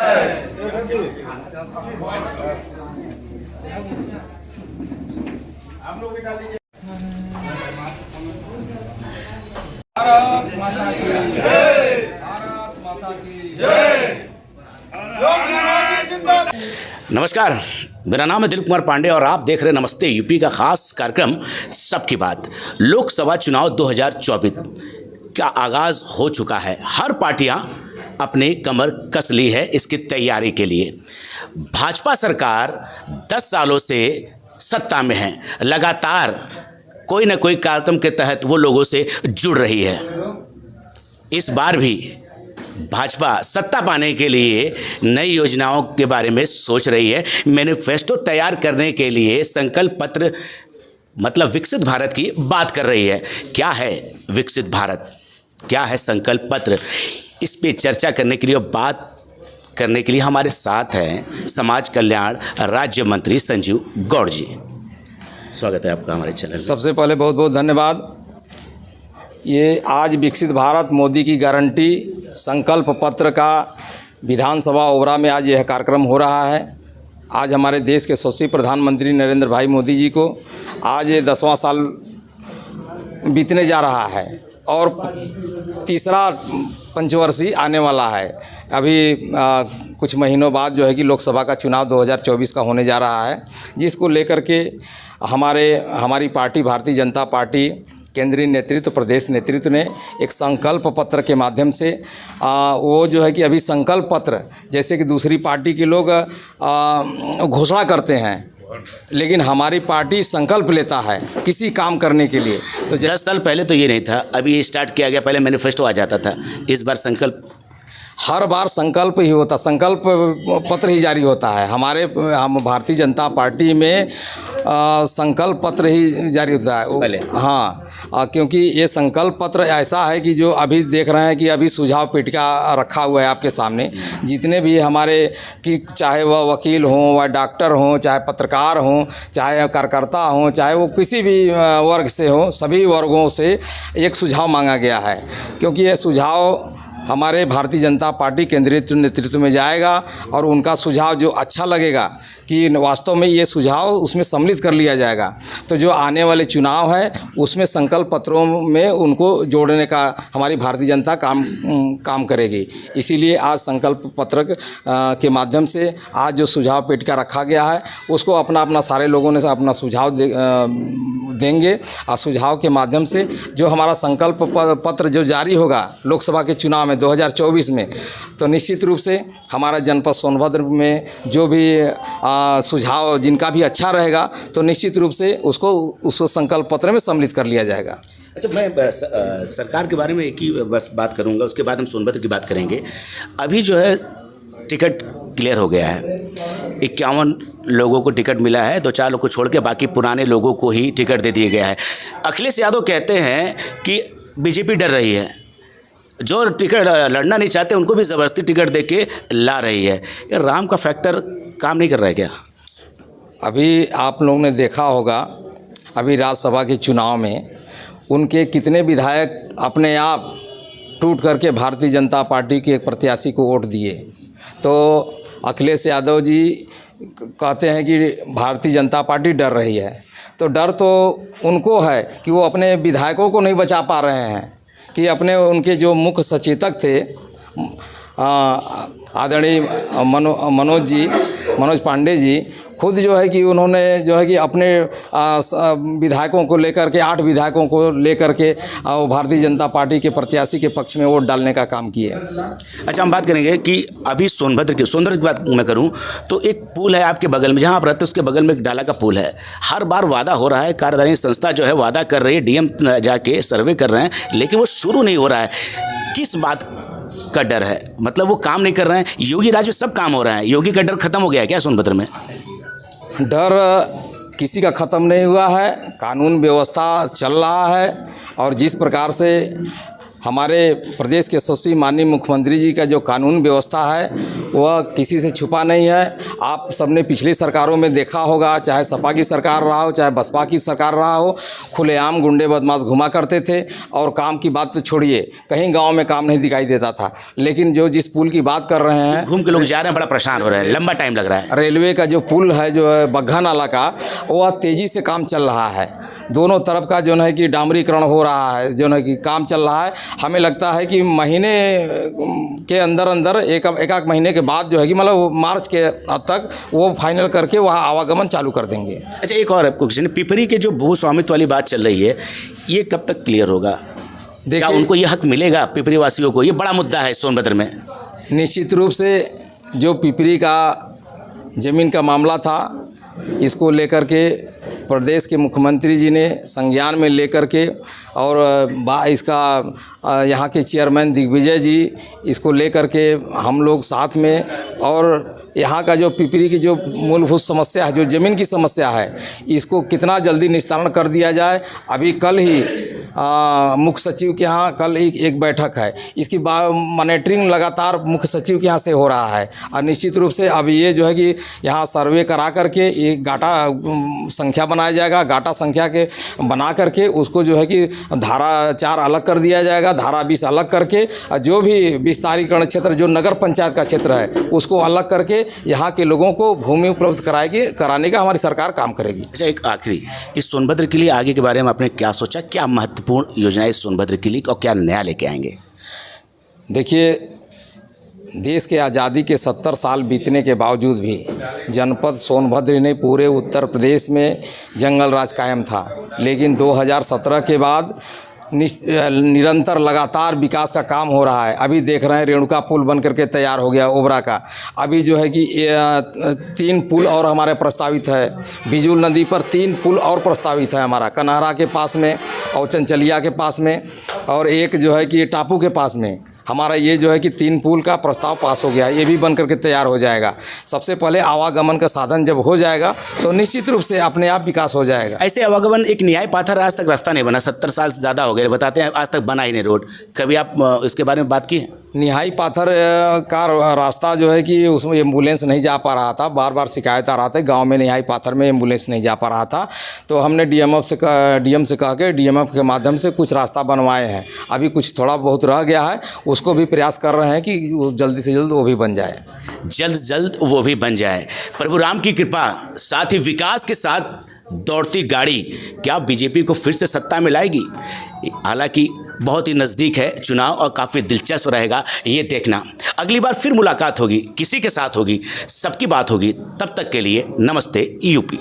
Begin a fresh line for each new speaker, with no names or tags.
आप लोग भी डाल दीजिए।
भारत माता की जय। भारत माता की जय।
नमस्कार, मेरा नाम है दिलीप कुमार पांडे और आप देख रहे हैं नमस्ते यूपी का खास कार्यक्रम सबकी बात। लोकसभा चुनाव 2024 का आगाज़ हो चुका है। हर पार्टियां अपने कमर कस ली है इसकी तैयारी के लिए। भाजपा सरकार 10 सालों से सत्ता में है, लगातार कोई ना कोई कार्यक्रम के तहत वो लोगों से जुड़ रही है। इस बार भी भाजपा सत्ता पाने के लिए नई योजनाओं के बारे में सोच रही है। मैनिफेस्टो तैयार करने के लिए संकल्प पत्र मतलब विकसित भारत की बात कर रही है। क्या है विकसित भारत, क्या है संकल्प पत्र, इस पे चर्चा करने के लिए और बात करने के लिए हमारे साथ हैं समाज कल्याण राज्य मंत्री संजीव गौड़ जी। स्वागत है आपका हमारे चैनल।
सबसे पहले बहुत बहुत धन्यवाद। ये आज विकसित भारत मोदी की गारंटी संकल्प पत्र का विधानसभा ओबरा में आज यह कार्यक्रम हो रहा है। आज हमारे देश के यशस्वी प्रधानमंत्री नरेंद्र भाई मोदी जी को आज ये 10वां साल बीतने जा रहा है और तीसरा पंचवर्षीय आने वाला है। अभी कुछ महीनों बाद जो है कि लोकसभा का चुनाव 2024 का होने जा रहा है, जिसको लेकर के हमारी पार्टी भारतीय जनता पार्टी केंद्रीय नेतृत्व प्रदेश नेतृत्व ने एक संकल्प पत्र के माध्यम से वो जो है कि अभी संकल्प पत्र जैसे कि दूसरी पार्टी के लोग घोषणा करते हैं, लेकिन हमारी पार्टी संकल्प लेता है किसी काम करने के लिए।
तो 10 साल पहले तो ये नहीं था, अभी ये स्टार्ट किया गया। पहले मैनिफेस्टो आ जाता था, इस बार संकल्प,
हर बार संकल्प ही होता, संकल्प पत्र ही जारी होता है। हम भारतीय जनता पार्टी में संकल्प पत्र ही जारी होता है
पहले।
हाँ, क्योंकि ये संकल्प पत्र ऐसा है कि जो अभी देख रहे हैं कि अभी सुझाव पेटिका रखा हुआ है आपके सामने। जितने भी हमारे कि चाहे वह वकील हों, वह डॉक्टर हों, चाहे पत्रकार हों, चाहे कार्यकर्ता हों, चाहे वो किसी भी वर्ग से हों, सभी वर्गों से एक सुझाव मांगा गया है। क्योंकि ये सुझाव हमारे भारतीय जनता पार्टी केंद्रीय नेतृत्व में जाएगा और उनका सुझाव जो अच्छा लगेगा कि वास्तव में ये सुझाव उसमें सम्मिलित कर लिया जाएगा। तो जो आने वाले चुनाव है उसमें संकल्प पत्रों में उनको जोड़ने का हमारी भारतीय जनता काम करेगी। इसीलिए आज संकल्प पत्र के माध्यम से आज जो सुझाव पेटिका रखा गया है उसको अपना सारे लोगों ने अपना सुझाव देंगे और सुझाव के माध्यम से जो हमारा संकल्प पत्र जो जारी होगा लोकसभा के चुनाव में 2024 में, तो निश्चित रूप से हमारा जनपद सोनभद्र में जो भी सुझाव जिनका भी अच्छा रहेगा तो निश्चित रूप से उसको संकल्प पत्र में सम्मिलित कर लिया जाएगा।
अच्छा, मैं सरकार के बारे में एक ही बस बात करूंगा, उसके बाद हम सोनभद्र की बात करेंगे। अभी जो है टिकट क्लियर हो गया है, 51 लोगों को टिकट मिला है, 2-4 लोग को छोड़ के बाकी पुराने लोगों को ही टिकट दे दिया गया है। अखिलेश यादव कहते हैं कि बीजेपी डर रही है, जो टिकट लड़ना नहीं चाहते उनको भी ज़बरदस्ती टिकट दे के ला रही है। ये राम का फैक्टर काम नहीं कर रहा है क्या?
अभी आप लोगों ने देखा होगा अभी राज्यसभा के चुनाव में उनके कितने विधायक अपने आप टूट करके भारतीय जनता पार्टी के एक प्रत्याशी को वोट दिए। तो अखिलेश यादव जी कहते हैं कि भारतीय जनता पार्टी डर रही है, तो डर तो उनको है कि वो अपने विधायकों को नहीं बचा पा रहे हैं। कि अपने उनके जो मुख्य सचेतक थे आदरणीय मनोज पांडे जी खुद जो है कि उन्होंने जो है कि अपने विधायकों को लेकर के 8 विधायकों को लेकर के भारतीय जनता पार्टी के प्रत्याशी के पक्ष में वोट डालने का काम किए।
अच्छा, हम बात करेंगे कि अभी सोनभद्र की बात मैं करूं तो एक पुल है आपके बगल में, जहां आप रहते हैं उसके बगल में एक डाला का पुल है। हर बार वादा हो रहा है, कार्यदायी संस्था जो है वादा कर रही है, डीएम जाके सर्वे कर रहे हैं, लेकिन वो शुरू नहीं हो रहा है। किस बात का डर है? मतलब वो काम नहीं कर रहे हैं। योगी राज में सब काम हो रहा है, योगी का डर खत्म हो गया है क्या सोनभद्र में?
डर किसी का ख़त्म नहीं हुआ है, कानून व्यवस्था चल रहा है और जिस प्रकार से हमारे प्रदेश के यशस्वी माननीय मुख्यमंत्री जी का जो कानून व्यवस्था है वह किसी से छुपा नहीं है। आप सबने पिछली सरकारों में देखा होगा, चाहे सपा की सरकार रहा हो चाहे बसपा की सरकार रहा हो, खुलेआम गुंडे बदमाश घुमा करते थे और काम की बात तो छोड़िए, कहीं गाँव में काम नहीं दिखाई देता था। लेकिन जो जिस पुल की बात कर रहे हैं,
घूम के लोग जा रहे हैं, बड़ा परेशान हो रहे हैं, लंबा टाइम लग रहा है।
रेलवे का जो पुल है जो है बग्घा नाला का, वह तेज़ी से काम चल रहा है। दोनों तरफ का जो है कि डामरीकरण हो रहा है, जो है कि काम चल रहा है। हमें लगता है कि महीने के अंदर अंदर एक महीने के बाद जो है कि मतलब मार्च के तक वो फाइनल करके वहाँ आवागमन चालू कर देंगे।
अच्छा, एक और आपको क्वेश्चन, पिपरी के जो भू स्वामित्व वाली बात चल रही है, ये कब तक क्लियर होगा? क्या उनको ये हक मिलेगा पिपरी वासियों को? ये बड़ा मुद्दा है सोनभद्र में।
निश्चित रूप से जो पिपरी का ज़मीन का मामला था, इसको लेकर के प्रदेश के मुख्यमंत्री जी ने संज्ञान में लेकर के और इसका यहाँ के चेयरमैन दिग्विजय जी इसको लेकर के हम लोग साथ में, और यहाँ का जो पिपरी की जो मूलभूत समस्या है, जो ज़मीन की समस्या है, इसको कितना जल्दी निस्तारण कर दिया जाए। अभी कल ही मुख्य सचिव के यहाँ कल एक बैठक है, इसकी मॉनिटरिंग लगातार मुख्य सचिव के यहाँ से हो रहा है। और निश्चित रूप से अब ये जो है कि यहाँ सर्वे करा करके एक गाटा संख्या बनाया जाएगा, गाटा संख्या के बना करके उसको जो है कि धारा 4 अलग कर दिया जाएगा, धारा 20 अलग करके, और जो भी विस्तारीकरण क्षेत्र जो नगर पंचायत का क्षेत्र है उसको अलग करके यहाँ के लोगों को भूमि उपलब्ध कराने का हमारी सरकार काम करेगी।
अच्छा, एक आखिरी, इस सोनभद्र के लिए आगे के बारे में आपने क्या सोचा? क्या महत्वपूर्ण योजनाएं इस सोनभद्र के लिए और क्या नया लेके आएंगे?
देखिए, देश के आज़ादी के 70 साल बीतने के बावजूद भी जनपद सोनभद्र ने पूरे उत्तर प्रदेश में जंगल राज कायम था। लेकिन 2017 के बाद निरंतर लगातार विकास का काम हो रहा है। अभी देख रहे हैं रेणुका पुल बन करके तैयार हो गया ओबरा का। अभी जो है कि 3 पुल और हमारे प्रस्तावित है। बिजुल नदी पर 3 पुल और प्रस्तावित है हमारा, कन्हारा के पास में और चंचलिया के पास में, और एक जो है कि टापू के पास में। हमारा ये जो है कि 3 पुल का प्रस्ताव पास हो गया, ये भी बन करके तैयार हो जाएगा। सबसे पहले आवागमन का साधन जब हो जाएगा तो निश्चित रूप से अपने आप विकास हो जाएगा।
ऐसे आवागमन, एक न्याय पाथर आज तक रास्ता नहीं बना, 70 साल से ज़्यादा हो गए, बताते हैं आज तक बना ही नहीं रोड। कभी आप इसके बारे में बात की है?
निहाई पाथर का रास्ता जो है कि उसमें एम्बुलेंस नहीं जा पा रहा था, बार बार शिकायत आ रहा था गांव में निहाई पाथर में एम्बुलेंस नहीं जा पा रहा था। तो हमने डीएम से कह के डीएमएफ के माध्यम से कुछ रास्ता बनवाए हैं। अभी कुछ थोड़ा बहुत रह गया है, उसको भी प्रयास कर रहे हैं कि जल्दी से जल्द वो भी बन जाए।
जल्द वो भी बन जाए। प्रभु राम की कृपा, साथ ही विकास के साथ दौड़ती गाड़ी क्या बीजेपी को फिर से सत्ता में लाएगी? हालांकि बहुत ही नज़दीक है चुनाव और काफ़ी दिलचस्प रहेगा ये देखना। अगली बार फिर मुलाकात होगी, किसी के साथ होगी, सबकी बात होगी। तब तक के लिए नमस्ते यूपी।